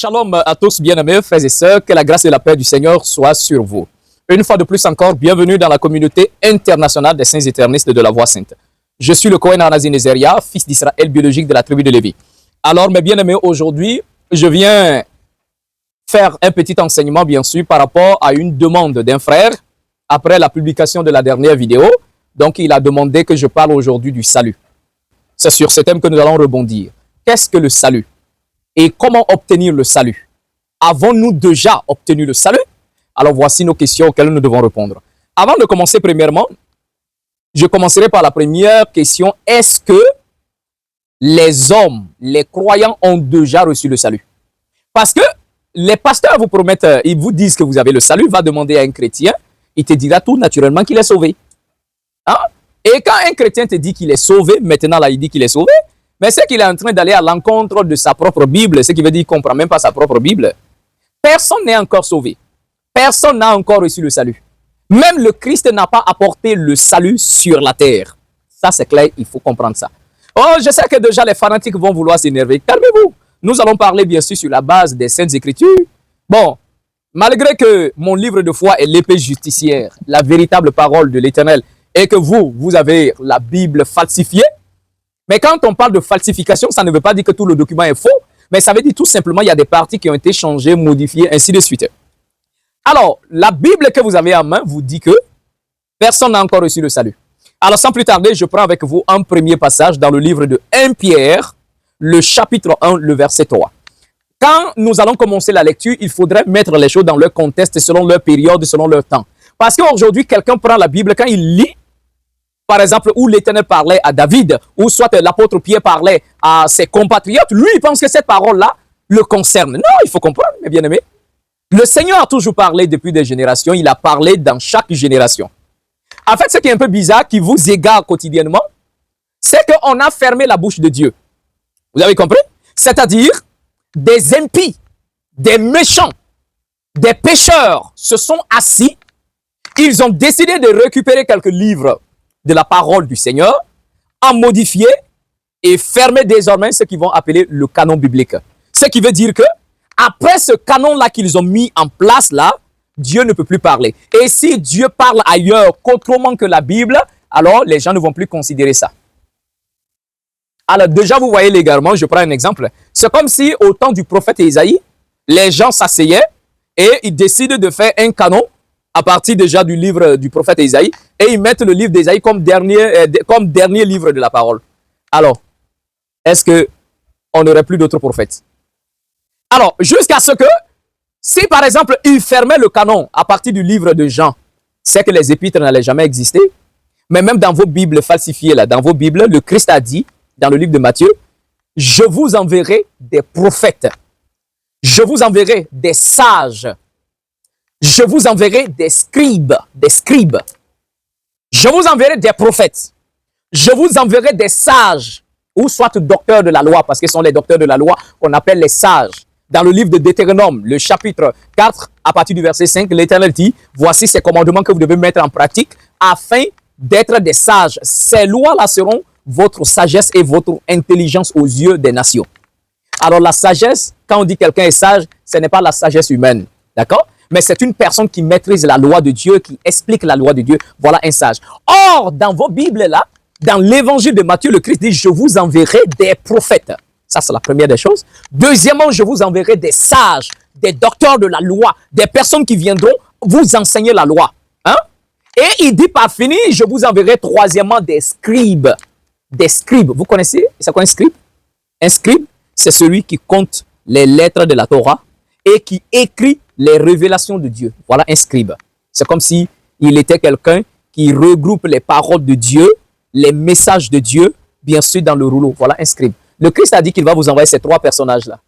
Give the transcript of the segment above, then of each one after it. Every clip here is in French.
Shalom à tous, bien-aimés, frères et sœurs, que la grâce et la paix du Seigneur soient sur vous. Une fois de plus encore, bienvenue dans la communauté internationale des saints éternistes de la Voie Sainte. Je suis le Cohen Anazi Nezeria, fils d'Israël biologique de la tribu de Lévi. Alors, mes bien-aimés, aujourd'hui, je viens faire un petit enseignement, bien sûr, par rapport à une demande d'un frère, après la publication de la dernière vidéo. Donc, il a demandé que je parle aujourd'hui du salut. C'est sur ce thème que nous allons rebondir. Qu'est-ce que le salut? Et comment obtenir le salut? Avons-nous déjà obtenu le salut? Alors voici nos questions auxquelles nous devons répondre. Avant de commencer, premièrement, je commencerai par la première question. Est-ce que les hommes, les croyants ont déjà reçu le salut? Parce que les pasteurs vous promettent, ils vous disent que vous avez le salut, va demander à un chrétien, il te dira tout naturellement qu'il est sauvé. Hein? Et quand un chrétien te dit qu'il est sauvé, maintenant là il dit qu'il est sauvé, mais c'est qu'il est en train d'aller à l'encontre de sa propre Bible, ce qui veut dire qu'il ne comprend même pas sa propre Bible. Personne n'est encore sauvé. Personne n'a encore reçu le salut. Même le Christ n'a pas apporté le salut sur la terre. Ça, c'est clair, il faut comprendre ça. Oh, je sais que déjà les fanatiques vont vouloir s'énerver. Calmez-vous. Nous allons parler bien sûr sur la base des Saintes Écritures. Bon, malgré que mon livre de foi est l'épée justicière, la véritable parole de l'Éternel, et que vous avez la Bible falsifiée, mais quand on parle de falsification, ça ne veut pas dire que tout le document est faux, mais ça veut dire tout simplement qu'il y a des parties qui ont été changées, modifiées, ainsi de suite. Alors, la Bible que vous avez en main vous dit que personne n'a encore reçu le salut. Alors, sans plus tarder, je prends avec vous un premier passage dans le livre de 1 Pierre, le chapitre 1, le verset 3. Quand nous allons commencer la lecture, il faudrait mettre les choses dans leur contexte, selon leur période, selon leur temps. Parce qu'aujourd'hui, quelqu'un prend la Bible, quand il lit, par exemple, où l'Éternel parlait à David, ou soit l'apôtre Pierre parlait à ses compatriotes, lui, il pense que cette parole-là le concerne. Non, il faut comprendre, mes bien-aimés. Le Seigneur a toujours parlé depuis des générations, il a parlé dans chaque génération. En fait, ce qui est un peu bizarre, qui vous égare quotidiennement, c'est qu'on a fermé la bouche de Dieu. Vous avez compris? C'est-à-dire, des impies, des méchants, des pécheurs se sont assis, ils ont décidé de récupérer quelques livres de la parole du Seigneur, en modifier et fermer désormais ce qu'ils vont appeler le canon biblique. Ce qui veut dire que après ce canon-là qu'ils ont mis en place là, Dieu ne peut plus parler. Et si Dieu parle ailleurs qu'autrement que la Bible, alors les gens ne vont plus considérer ça. Alors déjà, vous voyez légalement, je prends un exemple. C'est comme si au temps du prophète Isaïe, les gens s'asseyaient et ils décident de faire un canon à partir déjà du livre du prophète Isaïe, et ils mettent le livre d'Isaïe comme dernier livre de la parole. Alors, est-ce qu'on n'aurait plus d'autres prophètes? Alors, jusqu'à ce que, si par exemple, ils fermaient le canon à partir du livre de Jean, c'est que les épîtres n'allaient jamais exister. Mais même dans vos Bibles falsifiées, là, dans vos Bibles, le Christ a dit, dans le livre de Matthieu, « Je vous enverrai des prophètes, je vous enverrai des sages, je vous enverrai des scribes, je vous enverrai des prophètes, je vous enverrai des sages, ou soit docteurs de la loi, parce que ce sont les docteurs de la loi qu'on appelle les sages. » Dans le livre de Deutéronome, le chapitre 4, à partir du verset 5, l'Éternel dit, « Voici ces commandements que vous devez mettre en pratique afin d'être des sages. Ces lois-là seront votre sagesse et votre intelligence aux yeux des nations. » Alors la sagesse, quand on dit quelqu'un est sage, ce n'est pas la sagesse humaine, d'accord? Mais c'est une personne qui maîtrise la loi de Dieu, qui explique la loi de Dieu. Voilà un sage. Or, dans vos Bibles-là, dans l'évangile de Matthieu, le Christ dit, « Je vous enverrai des prophètes. » Ça, c'est la première des choses. Deuxièmement, je vous enverrai des sages, des docteurs de la loi, des personnes qui viendront vous enseigner la loi. Hein? Et il dit par fini, je vous enverrai troisièmement des scribes. Des scribes. Vous connaissez? C'est quoi un scribe? Un scribe, c'est celui qui compte les lettres de la Torah et qui écrit les révélations de Dieu. Voilà un scribe. C'est comme si il était quelqu'un qui regroupe les paroles de Dieu, les messages de Dieu, bien sûr dans le rouleau. Voilà un scribe. Le Christ a dit qu'il va vous envoyer ces trois personnages-là.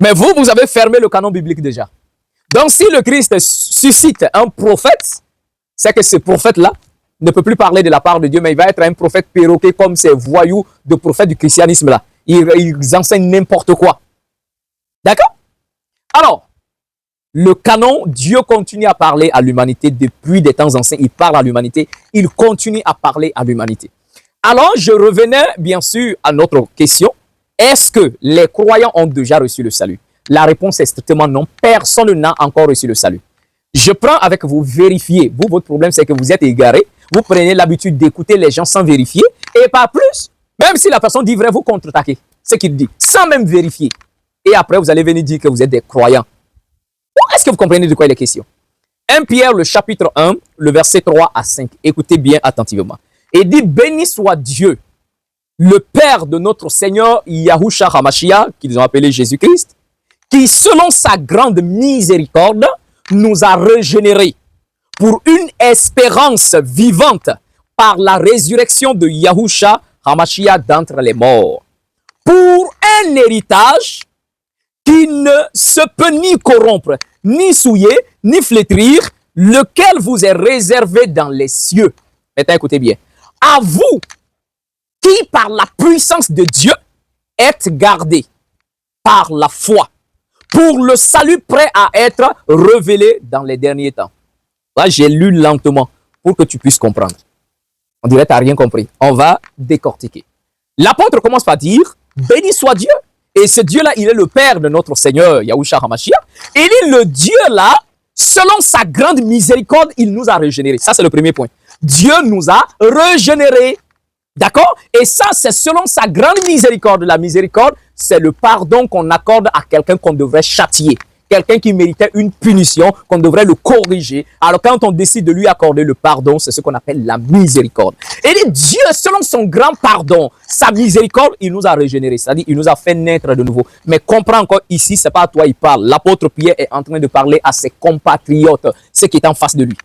Mais vous avez fermé le canon biblique déjà. Donc si le Christ suscite un prophète, c'est que ce prophète-là ne peut plus parler de la part de Dieu, mais il va être un prophète perroquet comme ces voyous de prophètes du christianisme-là. Ils enseignent n'importe quoi. D'accord? Alors, le canon, Dieu continue à parler à l'humanité depuis des temps anciens. Il parle à l'humanité. Il continue à parler à l'humanité. Alors, je revenais bien sûr à notre question. Est-ce que les croyants ont déjà reçu le salut? La réponse est strictement non. Personne n'a encore reçu le salut. Je prends avec vous, vérifier. Vous, votre problème, c'est que vous êtes égaré. Vous prenez l'habitude d'écouter les gens sans vérifier. Et pas plus. Même si la personne dit vrai, vous contre-attaquez ce qu'il dit, sans même vérifier. Et après, vous allez venir dire que vous êtes des croyants. Est-ce que vous comprenez de quoi il est question? 1 Pierre, le chapitre 1, le verset 3 à 5. Écoutez bien attentivement. Et dit, béni soit Dieu, le Père de notre Seigneur Yahushua HaMashiach, qu'ils ont appelé Jésus-Christ, qui, selon sa grande miséricorde, nous a régénérés pour une espérance vivante par la résurrection de Yahushua HaMashiach d'entre les morts, pour un héritage qui ne se peut ni corrompre, ni souiller, ni flétrir, lequel vous est réservé dans les cieux. Maintenant, écoutez bien. À vous, qui par la puissance de Dieu, êtes gardés par la foi, pour le salut prêt à être révélé dans les derniers temps. Là, j'ai lu lentement pour que tu puisses comprendre. On dirait que tu n'as rien compris. On va décortiquer. L'apôtre commence par dire, béni soit Dieu. Et ce Dieu-là, il est le Père de notre Seigneur, Yahushua HaMashiach. Il est le Dieu-là, selon sa grande miséricorde, il nous a régénérés. Ça, c'est le premier point. Dieu nous a régénérés. D'accord? Et ça, c'est selon sa grande miséricorde. La miséricorde, c'est le pardon qu'on accorde à quelqu'un qu'on devrait châtier. Quelqu'un qui méritait une punition, qu'on devrait le corriger. Alors, quand on décide de lui accorder le pardon, c'est ce qu'on appelle la miséricorde. Et Dieu, selon son grand pardon, sa miséricorde, il nous a régénérés. C'est-à-dire, il nous a fait naître de nouveau. Mais comprends encore, ici, c'est pas à toi il parle. L'apôtre Pierre est en train de parler à ses compatriotes, ceux qui est en face de lui.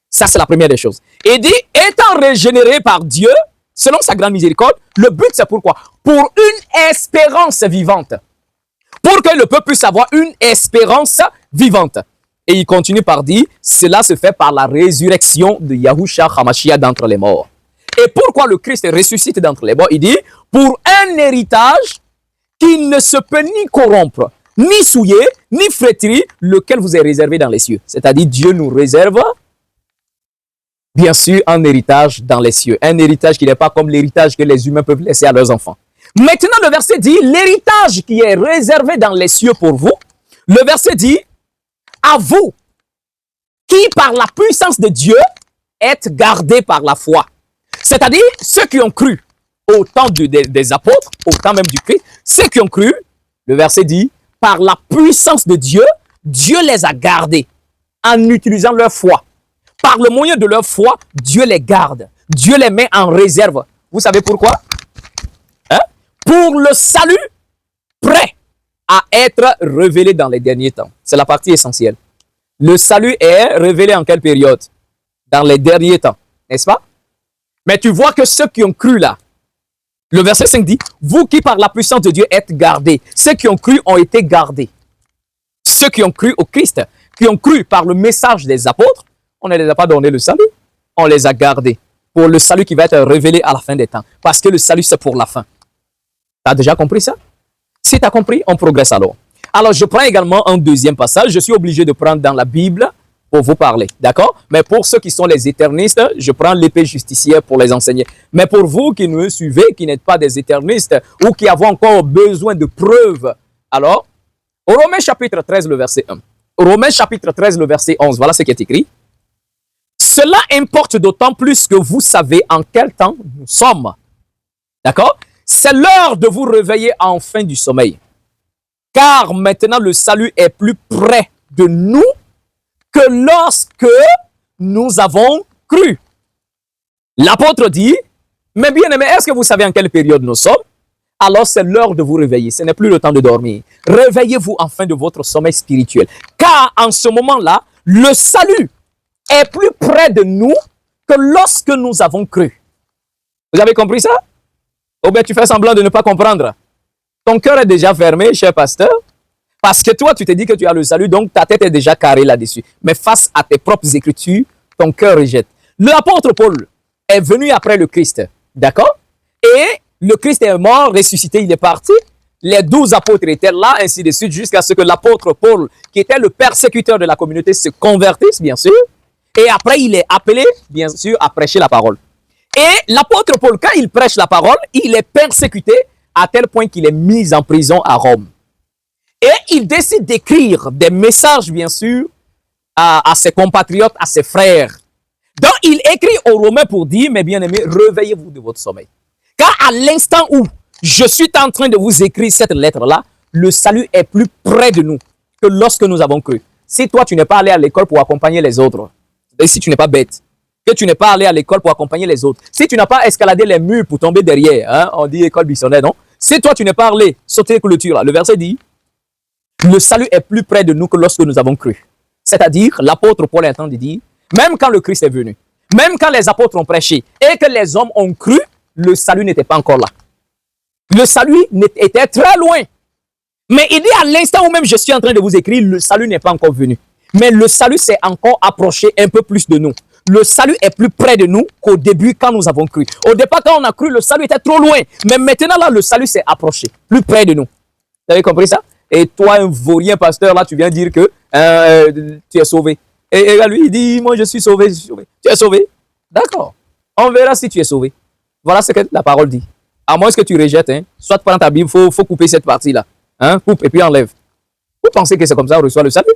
Ça, c'est la première des choses. Et dit, étant régénéré par Dieu, selon sa grande miséricorde, le but, c'est pourquoi? Pour une espérance vivante. Pour que le peuple puisse avoir une espérance vivante. Et il continue par dire, cela se fait par la résurrection de Yahushua HaMashiach d'entre les morts. Et pourquoi le Christ ressuscite d'entre les morts? Il dit, pour un héritage qui ne se peut ni corrompre, ni souiller, ni flétrir, lequel vous est réservé dans les cieux. C'est-à-dire, Dieu nous réserve, bien sûr, un héritage dans les cieux. Un héritage qui n'est pas comme l'héritage que les humains peuvent laisser à leurs enfants. Maintenant, le verset dit, l'héritage qui est réservé dans les cieux pour vous, le verset dit, à vous, qui par la puissance de Dieu, êtes gardés par la foi. C'est-à-dire, ceux qui ont cru au temps des apôtres, au temps même du Christ, ceux qui ont cru, le verset dit, par la puissance de Dieu, Dieu les a gardés en utilisant leur foi. Par le moyen de leur foi, Dieu les garde. Dieu les met en réserve. Vous savez pourquoi? Pour le salut prêt à être révélé dans les derniers temps. C'est la partie essentielle. Le salut est révélé en quelle période? Dans les derniers temps, n'est-ce pas? Mais tu vois que ceux qui ont cru là, le verset 5 dit, vous qui par la puissance de Dieu êtes gardés. Ceux qui ont cru ont été gardés. Ceux qui ont cru au Christ, qui ont cru par le message des apôtres, on ne les a pas donné le salut, on les a gardés pour le salut qui va être révélé à la fin des temps. Parce que le salut, c'est pour la fin. Tu as déjà compris ça? Si tu as compris, on progresse alors. Alors, je prends également un deuxième passage. Je suis obligé de prendre dans la Bible pour vous parler, d'accord? Mais pour ceux qui sont les éternistes, je prends l'épée justicière pour les enseigner. Mais pour vous qui nous suivez, qui n'êtes pas des éternistes ou qui avez encore besoin de preuves, alors, Romains chapitre 13, le verset 1. Romains chapitre 13, le verset 11, voilà ce qui est écrit. Cela importe d'autant plus que vous savez en quel temps nous sommes. D'accord? C'est l'heure de vous réveiller enfin du sommeil. Car maintenant le salut est plus près de nous que lorsque nous avons cru. L'apôtre dit, mais bien aimé, est-ce que vous savez en quelle période nous sommes? Alors c'est l'heure de vous réveiller, ce n'est plus le temps de dormir. Réveillez-vous enfin de votre sommeil spirituel. Car en ce moment-là, le salut est plus près de nous que lorsque nous avons cru. Vous avez compris ça? Ou bien tu fais semblant de ne pas comprendre. Ton cœur est déjà fermé, cher pasteur, parce que toi, tu te dis que tu as le salut, donc ta tête est déjà carrée là-dessus. Mais face à tes propres écritures, ton cœur rejette. L'apôtre Paul est venu après le Christ, d'accord? Et le Christ est mort, ressuscité, il est parti. Les 12 apôtres étaient là, ainsi de suite, jusqu'à ce que l'apôtre Paul, qui était le persécuteur de la communauté, se convertisse, bien sûr. Et après, il est appelé, bien sûr, à prêcher la parole. Et l'apôtre Paul, quand il prêche la parole, il est persécuté à tel point qu'il est mis en prison à Rome. Et il décide d'écrire des messages, bien sûr, à ses compatriotes, à ses frères. Donc, il écrit aux Romains pour dire, mes bien-aimés, réveillez-vous de votre sommeil. Car à l'instant où je suis en train de vous écrire cette lettre-là, le salut est plus près de nous que lorsque nous avons cru. Si toi, tu n'es pas allé à l'école pour accompagner les autres, et si tu n'es pas bête, que tu n'es pas allé à l'école pour accompagner les autres, si tu n'as pas escaladé les murs pour tomber derrière, hein, on dit école buissonnaire, non? Si toi, tu n'es pas allé sauter les clôtures, là, le verset dit, le salut est plus près de nous que lorsque nous avons cru. C'est-à-dire, l'apôtre Paul est en train de dire, même quand le Christ est venu, même quand les apôtres ont prêché et que les hommes ont cru, le salut n'était pas encore là. Le salut était très loin. Mais il dit à l'instant où même je suis en train de vous écrire, le salut n'est pas encore venu. Mais le salut s'est encore approché un peu plus de nous. Le salut est plus près de nous qu'au début quand nous avons cru. Au départ, quand on a cru, le salut était trop loin. Mais maintenant, là, le salut s'est approché, plus près de nous. Vous avez compris ça? Et toi, un vaurien pasteur, là, tu viens dire que tu es sauvé. Et lui, il dit, moi, je suis sauvé, je suis sauvé. Tu es sauvé? D'accord. On verra si tu es sauvé. Voilà ce que la parole dit. À moins que tu rejettes, hein, soit prends ta Bible, il faut couper cette partie-là. Hein, coupe et puis enlève. Vous pensez que c'est comme ça on reçoit le salut?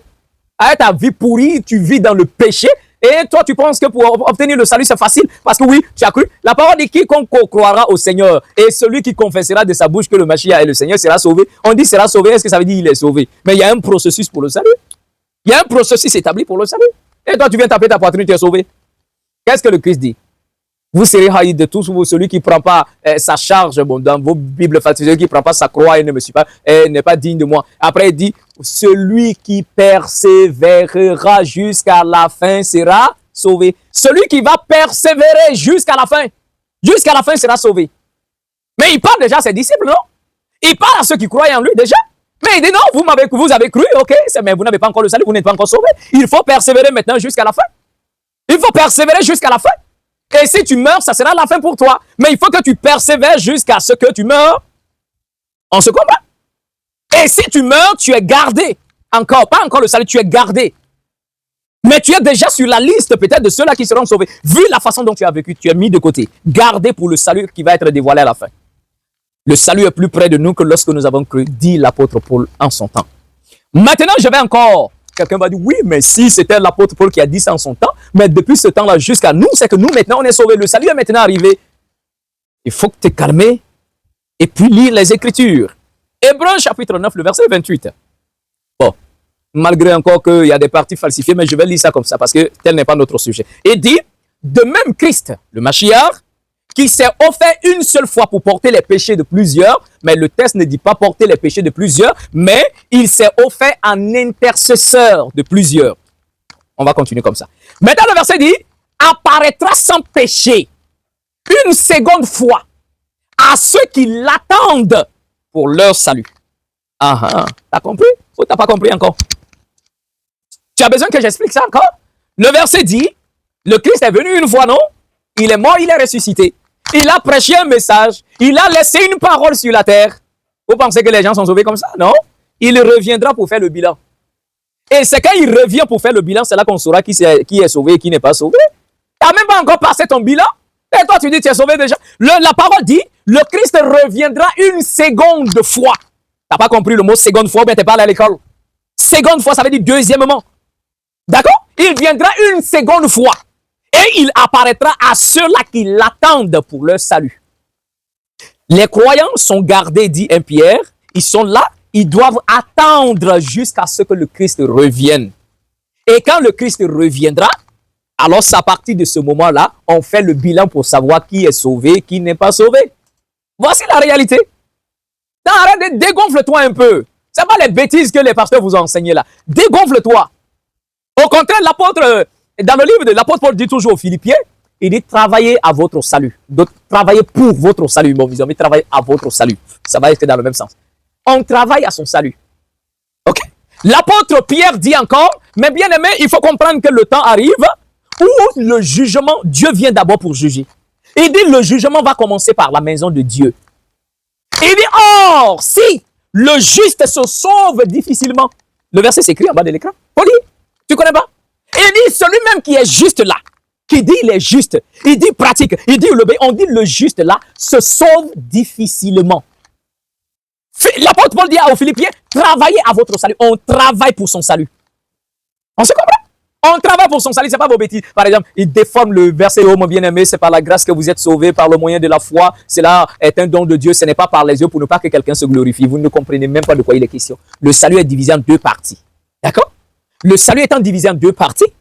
Avec ta vie pourrie, tu vis dans le péché. Et toi, tu penses que pour obtenir le salut, c'est facile. Parce que oui, tu as cru. La parole dit quiconque croira au Seigneur et celui qui confessera de sa bouche que le Mashiach est le Seigneur sera sauvé. On dit sera sauvé, est-ce que ça veut dire il est sauvé? Mais il y a un processus pour le salut. Il y a un processus établi pour le salut. Et toi, tu viens taper ta poitrine, tu es sauvé. Qu'est-ce que le Christ dit? Vous serez haïs de tous, celui qui ne prend pas sa charge, bon, dans vos Bibles, celui qui ne prend pas sa croix et ne me suit pas, et n'est pas digne de moi. Après, il dit, celui qui persévérera jusqu'à la fin sera sauvé. Celui qui va persévérer jusqu'à la fin sera sauvé. Mais il parle déjà à ses disciples, non? Il parle à ceux qui croient en lui déjà. Mais il dit, non, vous avez cru, ok, mais vous n'avez pas encore le salut, vous n'êtes pas encore sauvé. Il faut persévérer maintenant jusqu'à la fin. Il faut persévérer jusqu'à la fin. Et si tu meurs, ça sera la fin pour toi. Mais il faut que tu persévères jusqu'à ce que tu meurs. On se comprend? Et si tu meurs, tu es gardé. Encore, pas encore le salut, tu es gardé. Mais tu es déjà sur la liste peut-être de ceux-là qui seront sauvés. Vu la façon dont tu as vécu, tu es mis de côté. Gardé pour le salut qui va être dévoilé à la fin. Le salut est plus près de nous que lorsque nous avons cru, dit l'apôtre Paul en son temps. Maintenant, je vais encore... Quelqu'un va dire, oui, mais si c'était l'apôtre Paul qui a dit ça en son temps, mais depuis ce temps-là jusqu'à nous, c'est que nous, maintenant, on est sauvés. Le salut est maintenant arrivé. Il faut que tu te calmes et puis lire les Écritures. Hébreux chapitre 9, le verset 28. Bon, malgré encore qu'il y a des parties falsifiées, mais je vais lire ça comme ça parce que tel n'est pas notre sujet. Il dit, de même Christ, le Mashiach, qui s'est offert une seule fois pour porter les péchés de plusieurs, mais le texte ne dit pas porter les péchés de plusieurs, mais il s'est offert en intercesseur de plusieurs. On va continuer comme ça. Maintenant, le verset dit, apparaîtra sans péché une seconde fois à ceux qui l'attendent pour leur salut. Ah ah, t'as compris ou t'as pas compris encore? Tu as besoin que j'explique ça encore? Le verset dit, le Christ est venu une fois, non? Il est mort, il est ressuscité. Il a prêché un message. Il a laissé une parole sur la terre. Vous pensez que les gens sont sauvés comme ça? Non. Il reviendra pour faire le bilan. Et c'est quand il revient pour faire le bilan, c'est là qu'on saura qui est sauvé et qui n'est pas sauvé. Tu n'as même pas encore passé ton bilan. Et toi, tu dis que tu es sauvé déjà. La parole dit, le Christ reviendra une seconde fois. Tu n'as pas compris le mot seconde fois, mais tu n'es pas allé à l'école. Seconde fois, ça veut dire deuxièmement. D'accord? Il viendra une seconde fois. Et il apparaîtra à ceux-là qui l'attendent pour leur salut. Les croyants sont gardés, dit 1 Pierre. Ils sont là, ils doivent attendre jusqu'à ce que le Christ revienne. Et quand le Christ reviendra, alors c'est à partir de ce moment-là, on fait le bilan pour savoir qui est sauvé, qui n'est pas sauvé. Voici la réalité. Non, arrête, dégonfle-toi un peu. Ce n'est pas les bêtises que les pasteurs vous ont enseignées là. Dégonfle-toi. Au contraire, l'apôtre... Dans le livre de l'apôtre Paul dit toujours aux Philippiens, il dit travaillez à votre salut. Donc, travaillez pour votre salut, mon vision, mais travaillez à votre salut. Ça va être dans le même sens. On travaille à son salut. Ok? L'apôtre Pierre dit encore, mais bien aimé, il faut comprendre que le temps arrive où le jugement, Dieu vient d'abord pour juger. Il dit le jugement va commencer par la maison de Dieu. Il dit, or, si le juste se sauve difficilement, le verset s'écrit en bas de l'écran. Paul dit, tu connais pas? Il dit, celui-même qui est juste là, qui dit il est juste, il dit pratique, il dit on dit le juste là, se sauve difficilement. L'apôtre Paul dit aux Philippiens, travaillez à votre salut. On travaille pour son salut. On se comprend? On travaille pour son salut, c'est pas vos bêtises. Par exemple, il déforme le verset, oh mon bien-aimé, c'est par la grâce que vous êtes sauvés, par le moyen de la foi. Cela est un don de Dieu, ce n'est pas par les yeux pour ne pas que quelqu'un se glorifie. Vous ne comprenez même pas de quoi il est question. Le salut est divisé en deux parties. D'accord? Le salut étant divisé en deux parties,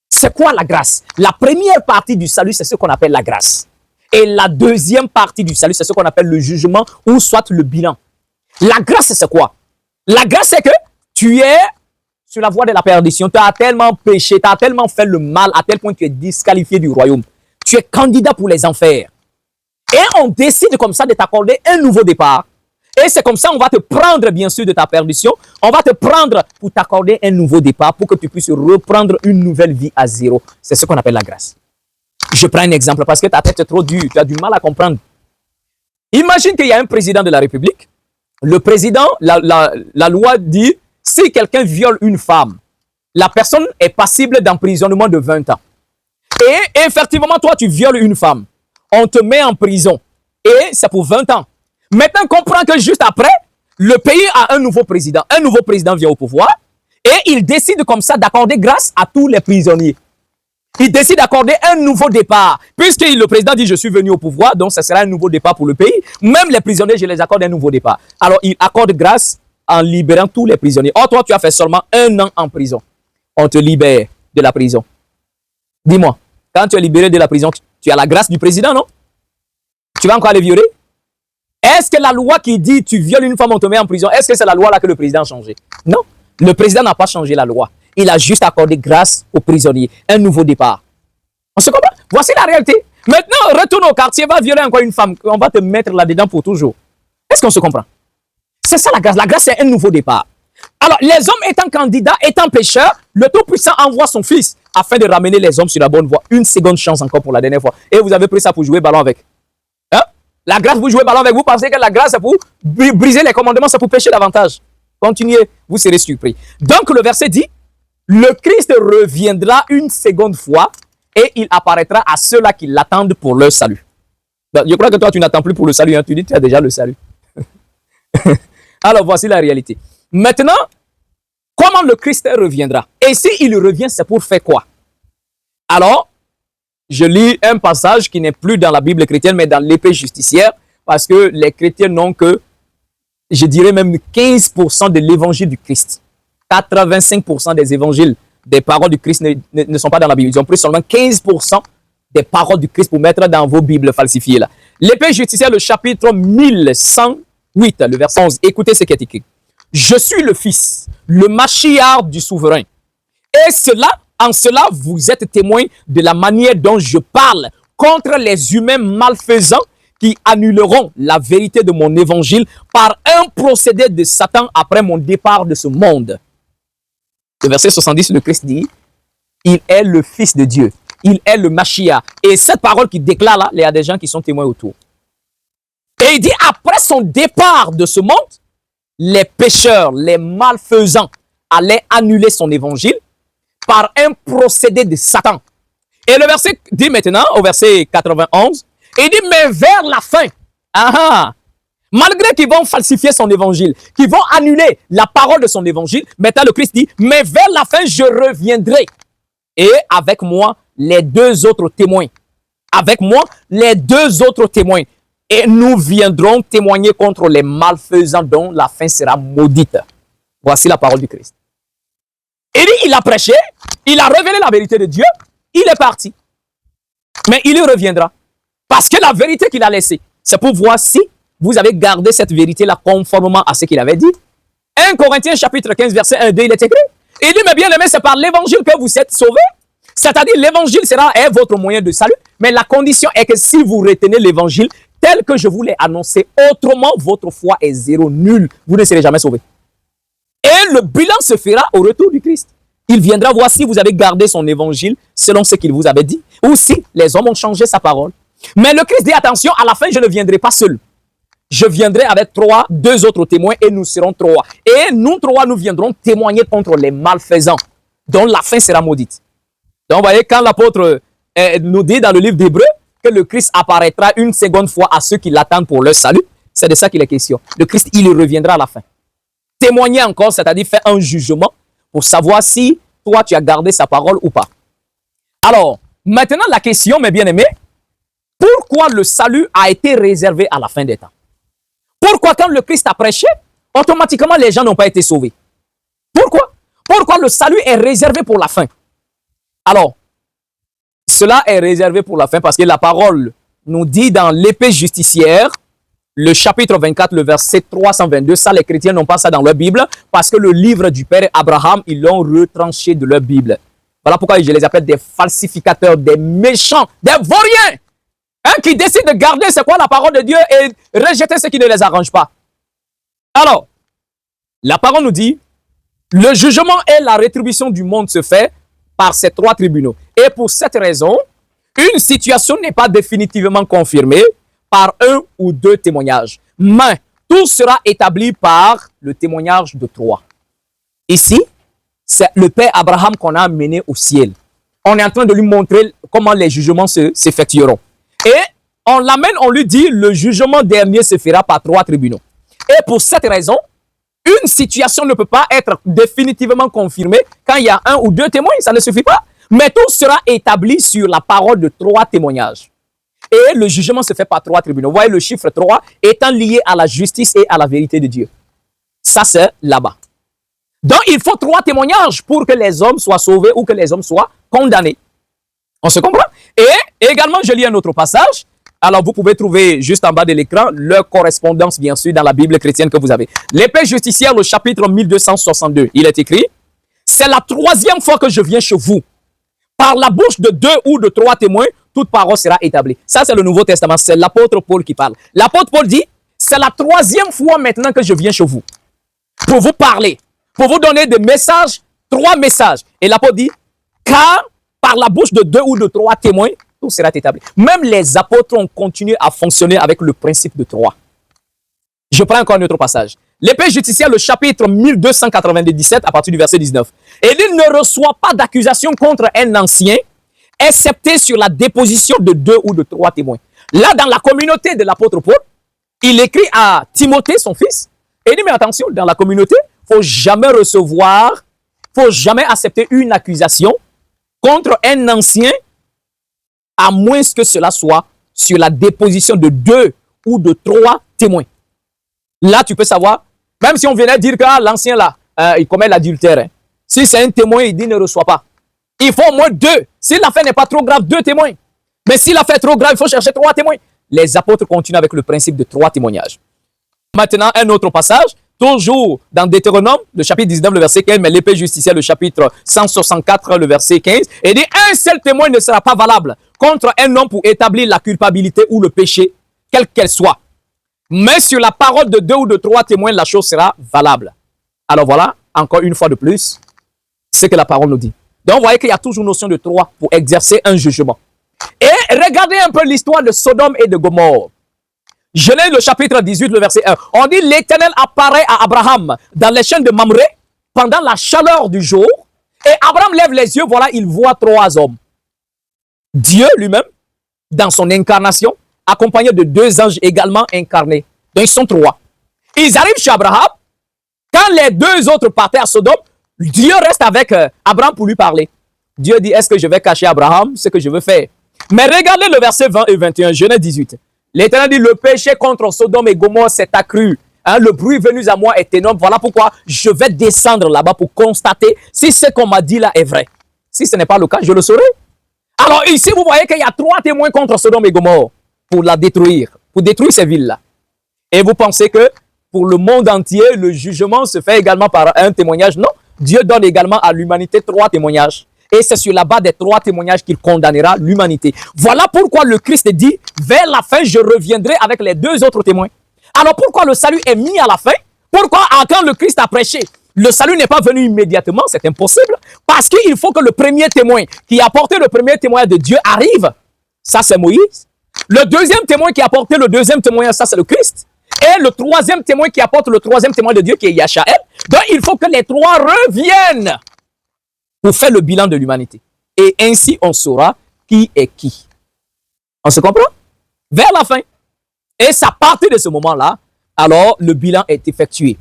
c'est quoi la grâce? La première partie du salut, c'est ce qu'on appelle la grâce. Et la deuxième partie du salut, c'est ce qu'on appelle le jugement ou soit le bilan. La grâce, c'est quoi? La grâce, c'est que tu es sur la voie de la perdition. Tu as tellement péché, tu as tellement fait le mal, à tel point que tu es disqualifié du royaume. Tu es candidat pour les enfers. Et on décide comme ça de t'accorder un nouveau départ. Et c'est comme ça, on va te prendre, bien sûr, de ta perdition. On va te prendre pour t'accorder un nouveau départ, pour que tu puisses reprendre une nouvelle vie à zéro. C'est ce qu'on appelle la grâce. Je prends un exemple parce que ta tête est trop dure. Tu as du mal à comprendre. Imagine qu'il y a un président de la République. Le président, la loi dit, si quelqu'un viole une femme, la personne est passible d'emprisonnement de 20 ans. Et effectivement, toi, tu violes une femme. On te met en prison. Et c'est pour 20 ans. Maintenant, comprends que juste après, le pays a un nouveau président. Un nouveau président vient au pouvoir. Et il décide comme ça d'accorder grâce à tous les prisonniers. Il décide d'accorder un nouveau départ. Puisque le président dit, je suis venu au pouvoir, donc ce sera un nouveau départ pour le pays. Même les prisonniers, je les accorde un nouveau départ. Alors, il accorde grâce en libérant tous les prisonniers. Or, toi, tu as fait seulement 1 an en prison. On te libère de la prison. Dis-moi, quand tu es libéré de la prison, tu as la grâce du président, non? Tu vas encore les violer? Est-ce que la loi qui dit tu violes une femme, on te met en prison, est-ce que c'est la loi là que le président a changé? Non. Le président n'a pas changé la loi. Il a juste accordé grâce aux prisonniers. Un nouveau départ. On se comprend? Voici la réalité. Maintenant, retourne au quartier, va violer encore une femme. On va te mettre là-dedans pour toujours. Est-ce qu'on se comprend? C'est ça la grâce. La grâce, c'est un nouveau départ. Alors, les hommes étant candidats, étant pécheurs, le Tout-Puissant envoie son Fils afin de ramener les hommes sur la bonne voie. Une seconde chance encore pour la dernière fois. Et vous avez pris ça pour jouer ballon avec. Hein? La grâce, vous jouez ballon avec. Vous pensez que la grâce, c'est pour briser les commandements, c'est pour pécher davantage. Continuez, vous serez surpris. Donc, le verset dit, le Christ reviendra une seconde fois et il apparaîtra à ceux-là qui l'attendent pour leur salut. Donc, je crois que toi, tu n'attends plus pour le salut. Hein? Tu dis, tu as déjà le salut. Alors, voici la réalité. Maintenant, comment le Christ reviendra? Et s'il revient, c'est pour faire quoi? Alors, je lis un passage qui n'est plus dans la Bible chrétienne, mais dans l'épée justicière, parce que les chrétiens n'ont que, je dirais même 15% de l'évangile du Christ. 85% des évangiles, des paroles du Christ ne sont pas dans la Bible. Ils ont pris seulement 15% des paroles du Christ pour mettre dans vos Bibles falsifiées là. L'épée justicière, le chapitre 1108, le verset 11. Écoutez ce qui est écrit. Je suis le Fils, le Mashiach du souverain. Et en cela, vous êtes témoins de la manière dont je parle contre les humains malfaisants qui annuleront la vérité de mon évangile par un procédé de Satan après mon départ de ce monde. Le verset 70, le Christ dit, il est le Fils de Dieu. Il est le Mashiach. Et cette parole qu'il déclare là, il y a des gens qui sont témoins autour. Et il dit, après son départ de ce monde, les pécheurs, les malfaisants allaient annuler son évangile par un procédé de Satan. Et le verset dit maintenant, au verset 91, il dit, mais vers la fin, malgré qu'ils vont falsifier son évangile, qu'ils vont annuler la parole de son évangile, maintenant le Christ dit, mais vers la fin, je reviendrai. Et avec moi, les 2 autres témoins. Avec moi, les 2 autres témoins. Et nous viendrons témoigner contre les malfaisants dont la fin sera maudite. Voici la parole du Christ. Il dit, il a prêché, il a révélé la vérité de Dieu, il est parti. Mais il y reviendra. Parce que la vérité qu'il a laissée, c'est pour voir si vous avez gardé cette vérité-là conformément à ce qu'il avait dit. 1 Corinthiens chapitre 15, verset 1, 2, il est écrit. Il dit, mais bien aimé, c'est par l'évangile que vous êtes sauvés. C'est-à-dire, l'évangile est votre moyen de salut. Mais la condition est que si vous retenez l'évangile tel que je vous l'ai annoncé, autrement, votre foi est zéro, nul. Vous ne serez jamais sauvés. Et le bilan se fera au retour du Christ. Il viendra voir si vous avez gardé son évangile selon ce qu'il vous avait dit, ou si les hommes ont changé sa parole. Mais le Christ dit, attention, à la fin, je ne viendrai pas seul. Je viendrai avec 2 autres témoins et nous serons 3. Et nous 3, nous viendrons témoigner contre les malfaisants, dont la fin sera maudite. Donc, vous voyez, quand l'apôtre nous dit dans le livre d'Hébreux que le Christ apparaîtra une seconde fois à ceux qui l'attendent pour leur salut, C'est de ça qu'il est question. Le Christ, il reviendra à la fin. Témoigner encore, c'est-à-dire faire un jugement pour savoir si toi, tu as gardé sa parole ou pas. Alors, maintenant, la question, mes bien-aimés, pourquoi le salut a été réservé à la fin des temps? Pourquoi quand le Christ a prêché, automatiquement les gens n'ont pas été sauvés? Pourquoi? Pourquoi le salut est réservé pour la fin? Alors, cela est réservé pour la fin parce que la parole nous dit dans l'épée justicière, le chapitre 24, le verset 322, ça les chrétiens n'ont pas ça dans leur Bible parce que le livre du Père Abraham, ils l'ont retranché de leur Bible. Voilà pourquoi je les appelle des falsificateurs, des méchants, des vauriens, hein, qui décident de garder c'est quoi la parole de Dieu et rejeter ce qui ne les arrange pas. Alors, la parole nous dit, le jugement et la rétribution du monde se fait par ces trois tribunaux. Et pour cette raison, une situation n'est pas définitivement confirmée par un ou deux témoignages. Mais tout sera établi par le témoignage de trois. Ici, c'est le Père Abraham qu'on a amené au ciel. On est en train de lui montrer comment les jugements s'effectueront. Et on l'amène, on lui dit, le jugement dernier se fera par trois tribunaux. Et pour cette raison, une situation ne peut pas être définitivement confirmée quand il y a un ou deux témoins, ça ne suffit pas. Mais tout sera établi sur la parole de trois témoignages. Et le jugement se fait par trois tribunaux. Vous voyez le chiffre 3 étant lié à la justice et à la vérité de Dieu. Ça, c'est là-bas. Donc, il faut trois témoignages pour que les hommes soient sauvés ou que les hommes soient condamnés. On se comprend? Et également, je lis un autre passage. Alors, vous pouvez trouver juste en bas de l'écran leur correspondance, bien sûr, dans la Bible chrétienne que vous avez. L'épée justicière, le chapitre 1262, il est écrit, « C'est la troisième fois que je viens chez vous. Par la bouche de deux ou de trois témoins, toute parole sera établie. » Ça, c'est le Nouveau Testament. C'est l'apôtre Paul qui parle. L'apôtre Paul dit, « C'est la troisième fois maintenant que je viens chez vous pour vous parler, pour vous donner des messages, trois messages. » Et l'apôtre dit, « Car par la bouche de deux ou de trois témoins, tout sera établi. » Même les apôtres ont continué à fonctionner avec le principe de trois. Je prends encore un autre passage. L'épée justicière, le chapitre 1297, à partir du verset 19. « Et il ne reçoit pas d'accusation contre un ancien, excepté sur la déposition de deux ou de trois témoins. » Là, dans la communauté de l'apôtre Paul, il écrit à Timothée, son fils, et il dit, mais attention, dans la communauté, il ne faut jamais recevoir, il ne faut jamais accepter une accusation contre un ancien, à moins que cela soit sur la déposition de deux ou de trois témoins. Là, tu peux savoir, même si on venait dire que l'ancien là, il commet l'adultère. Hein. Si c'est un témoin, il dit ne reçoit pas. Il faut au moins deux. Si l'affaire n'est pas trop grave, deux témoins. Mais si l'affaire est trop grave, il faut chercher trois témoins. Les apôtres continuent avec le principe de trois témoignages. Maintenant, un autre passage, toujours dans Deutéronome, le chapitre 19, le verset 15, mais l'épée justicière, le chapitre 164, le verset 15, et dit, un seul témoin ne sera pas valable contre un homme pour établir la culpabilité ou le péché, quelle qu'elle soit. Mais sur la parole de deux ou de trois témoins, la chose sera valable. Alors voilà, encore une fois de plus, ce que la parole nous dit. Donc vous voyez qu'il y a toujours notion de trois pour exercer un jugement. Et regardez un peu l'histoire de Sodome et de Gomorrhe. Genèse le chapitre 18, le verset 1. On dit l'Éternel apparaît à Abraham dans les chaînes de Mamré pendant la chaleur du jour. Et Abraham lève les yeux, voilà, il voit trois hommes. Dieu lui-même, dans son incarnation, accompagné de deux anges également incarnés. Donc ils sont trois. Ils arrivent chez Abraham. Quand les deux autres partaient à Sodome, Dieu reste avec Abraham pour lui parler. Dieu dit, est-ce que je vais cacher à Abraham ce que je veux faire? Mais regardez le verset 20 et 21, Genèse 18. L'Éternel dit, le péché contre Sodome et Gomorrhe s'est accru. Hein, le bruit venu à moi est énorme. Voilà pourquoi je vais descendre là-bas pour constater si ce qu'on m'a dit là est vrai. Si ce n'est pas le cas, je le saurai. Alors ici, vous voyez qu'il y a trois témoins contre Sodome et Gomorrhe pour la détruire, pour détruire ces villes-là. Et vous pensez que pour le monde entier, le jugement se fait également par un témoignage? Non, Dieu donne également à l'humanité trois témoignages. Et c'est sur la base des trois témoignages qu'il condamnera l'humanité. Voilà pourquoi le Christ dit, vers la fin, je reviendrai avec les deux autres témoins. Alors pourquoi le salut est mis à la fin? Pourquoi quand le Christ a prêché, le salut n'est pas venu immédiatement? C'est impossible. Parce qu'il faut que le premier témoin qui a apporté le premier témoignage de Dieu arrive. Ça, c'est Moïse. Le deuxième témoin qui a apporté le deuxième témoignage, ça, c'est le Christ. Et le troisième témoin qui apporte le troisième témoin de Dieu, qui est Yachaël. Donc, il faut que les trois reviennent pour faire le bilan de l'humanité. Et ainsi, on saura qui est qui. On se comprend? Vers la fin. Et c'est à partir de ce moment-là, alors le bilan est effectué.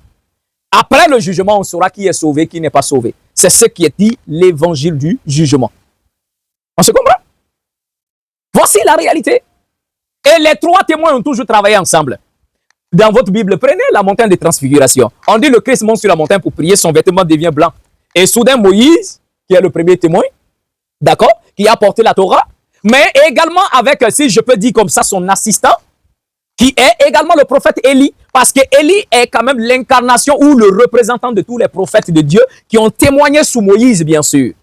Après le jugement, on saura qui est sauvé, qui n'est pas sauvé. C'est ce qui est dit, l'évangile du jugement. On se comprend? Voici la réalité. Et les trois témoins ont toujours travaillé ensemble. Dans votre Bible, prenez la montagne de transfiguration. On dit le Christ monte sur la montagne pour prier, son vêtement devient blanc. Et soudain, Moïse, qui est le premier témoin, d'accord, qui a porté la Torah, mais également avec, si je peux dire comme ça, son assistant, qui est également le prophète Élie, parce que Élie est quand même l'incarnation ou le représentant de tous les prophètes de Dieu qui ont témoigné sous Moïse, bien sûr.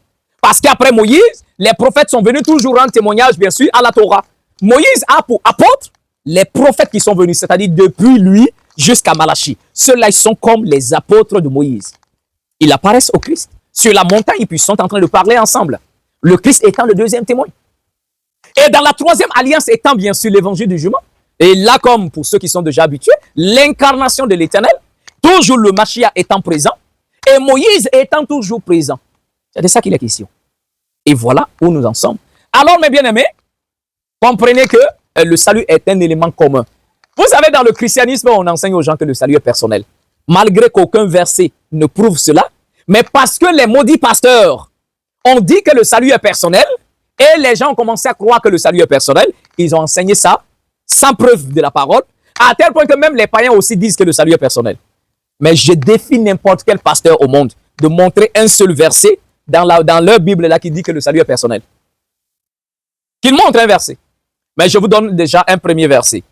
Parce qu'après Moïse, les prophètes sont venus toujours rendre témoignage, bien sûr, à la Torah. Moïse a pour apôtre les prophètes qui sont venus, c'est-à-dire depuis lui jusqu'à Malachie. Ceux-là, ils sont comme les apôtres de Moïse. Ils apparaissent au Christ sur la montagne et puis ils sont en train de parler ensemble. Le Christ étant le deuxième témoin. Et dans la troisième alliance étant bien sûr l'évangile du jugement. Et là, comme pour ceux qui sont déjà habitués, l'incarnation de l'Éternel, toujours le Mashiach étant présent et Moïse étant toujours présent. C'est de ça qu'il est question. Et voilà où nous en sommes. Alors, mes bien-aimés, comprenez que le salut est un élément commun. Vous savez, dans le christianisme, on enseigne aux gens que le salut est personnel. Malgré qu'aucun verset ne prouve cela, mais parce que les maudits pasteurs ont dit que le salut est personnel, et les gens ont commencé à croire que le salut est personnel, ils ont enseigné ça sans preuve de la parole, à tel point que même les païens aussi disent que le salut est personnel. Mais je défie n'importe quel pasteur au monde de montrer un seul verset dans leur Bible là qui dit que le salut est personnel. Qu'il montre un verset. Mais je vous donne déjà un premier verset.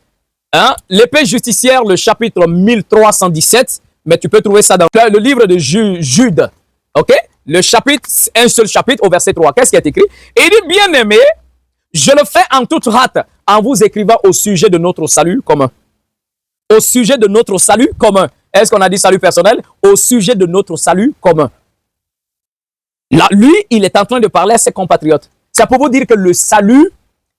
Hein? L'épée justicière, le chapitre 1317, mais tu peux trouver ça dans le livre de Jude. Ok? Le chapitre, un seul chapitre au verset 3. Qu'est-ce qui est écrit? Il dit, bien-aimé, je le fais en toute hâte en vous écrivant au sujet de notre salut commun. Au sujet de notre salut commun. Est-ce qu'on a dit salut personnel? Au sujet de notre salut commun. Là, lui, il est en train de parler à ses compatriotes. C'est pour vous dire que le salut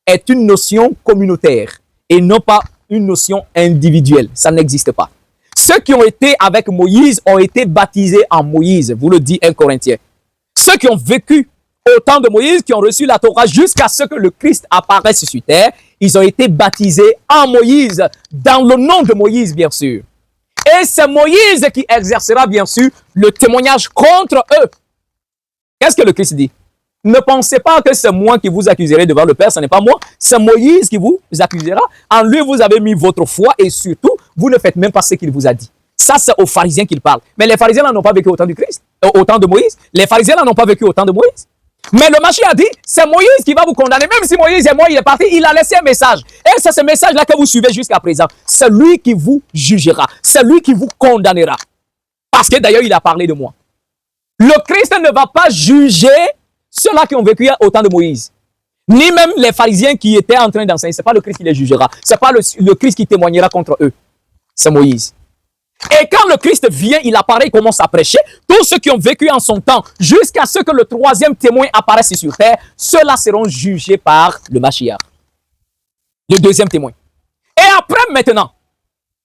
est une notion communautaire et non pas une notion individuelle. Ça n'existe pas. Ceux qui ont été avec Moïse ont été baptisés en Moïse, vous le dit un Corinthien. Ceux qui ont vécu au temps de Moïse, qui ont reçu la Torah jusqu'à ce que le Christ apparaisse sur terre, ils ont été baptisés en Moïse, dans le nom de Moïse, bien sûr. Et c'est Moïse qui exercera, bien sûr, le témoignage contre eux. Qu'est-ce que le Christ dit? Ne pensez pas que c'est moi qui vous accuserai devant le Père, ce n'est pas moi. C'est Moïse qui vous accusera. En lui, vous avez mis votre foi et surtout, vous ne faites même pas ce qu'il vous a dit. Ça, c'est aux pharisiens qu'il parle. Mais les pharisiens n'en ont pas vécu au temps du Christ, au temps de Moïse. Les pharisiens n'en ont pas vécu au temps de Moïse. Mais le Mashiach a dit, c'est Moïse qui va vous condamner. Même si Moïse est mort, il est parti, il a laissé un message. Et c'est ce message-là que vous suivez jusqu'à présent. C'est lui qui vous jugera. C'est lui qui vous condamnera. Parce que d'ailleurs, il a parlé de moi. Le Christ ne va pas juger ceux-là qui ont vécu au temps de Moïse. Ni même les pharisiens qui étaient en train d'enseigner. Ce n'est pas le Christ qui les jugera. Ce n'est pas le Christ qui témoignera contre eux. C'est Moïse. Et quand le Christ vient, il apparaît, il commence à prêcher. Tous ceux qui ont vécu en son temps, jusqu'à ce que le troisième témoin apparaisse sur terre, ceux-là seront jugés par le Mashiach. Le deuxième témoin. Et après, maintenant,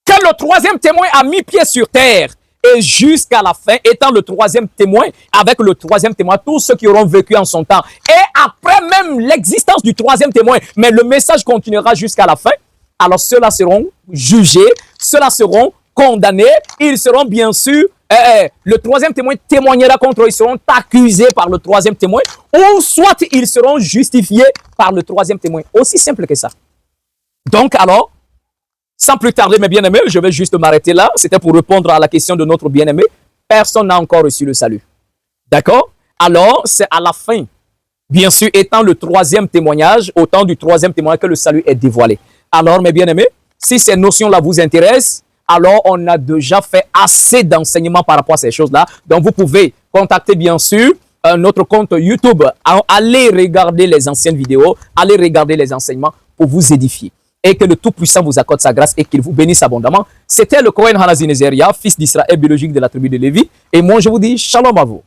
que le troisième témoin a mis pied sur terre, et jusqu'à la fin, étant le troisième témoin, avec le troisième témoin, tous ceux qui auront vécu en son temps, et après même l'existence du troisième témoin, mais le message continuera jusqu'à la fin, alors ceux-là seront jugés, ceux-là seront condamnés, ils seront bien sûr, le troisième témoin témoignera contre eux, ils seront accusés par le troisième témoin, ou soit ils seront justifiés par le troisième témoin. Aussi simple que ça. Donc alors, sans plus tarder, mes bien-aimés, je vais juste m'arrêter là. C'était pour répondre à la question de notre bien-aimé. Personne n'a encore reçu le salut. D'accord? Alors, c'est à la fin, bien sûr, étant le troisième témoignage, au temps du troisième témoignage que le salut est dévoilé. Alors, mes bien-aimés, si ces notions-là vous intéressent, alors on a déjà fait assez d'enseignements par rapport à ces choses-là. Donc, vous pouvez contacter, bien sûr, notre compte YouTube. Allez regarder les anciennes vidéos, allez regarder les enseignements pour vous édifier. Et que le Tout-Puissant vous accorde sa grâce et qu'il vous bénisse abondamment. C'était le Cohen Hanazi Nezeria, fils d'Israël biologique de la tribu de Lévi. Et moi, je vous dis shalom à vous.